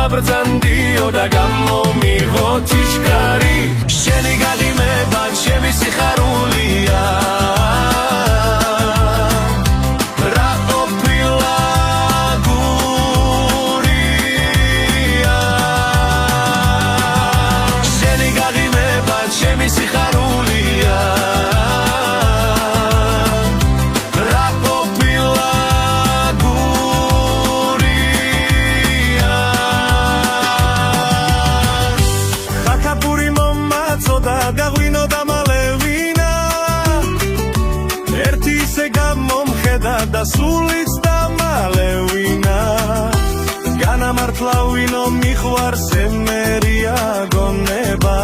საბრძანდიო და გამომიღო თიშკარი შენი გაღიმება ჩემი სიხარულია რა ყოფილა გურია შენი გაღიმება ჩემი სიხარულია გაღვინო და მალევინა ერთი ისე გამომხედა და სულიც დამალევინა განამართლავინო მიხვარს ემერია გონება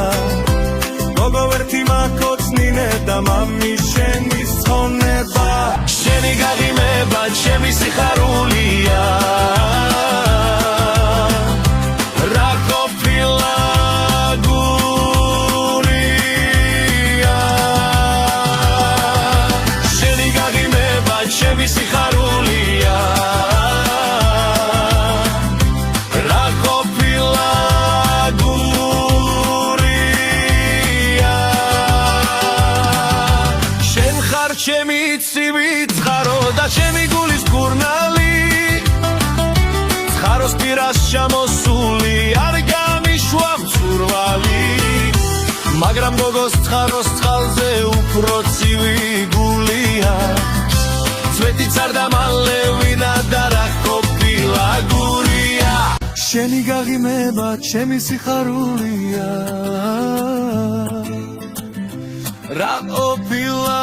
გოგო ერთი მაკოცნინე და მამი შენის ცხონება შენი გაღიმება ჩემი სიხარულია რა ყოფილა ჩემი სიხარულია რა ყოფილა გურია შენ ხარ ჩემი ცივი ცხარო და ჩემი გულის გურნალი ცხაროს პირას ჩამოსული არ გამიშვა მწურვალი მაგრამ გოგოს ცხაროს წყალზე უფრო ცივი გულია სვეტიც არ დამალევინა და რა ყოფილა გურია შენი გაღიმება ჩემი სიხარულია რა ყოფილა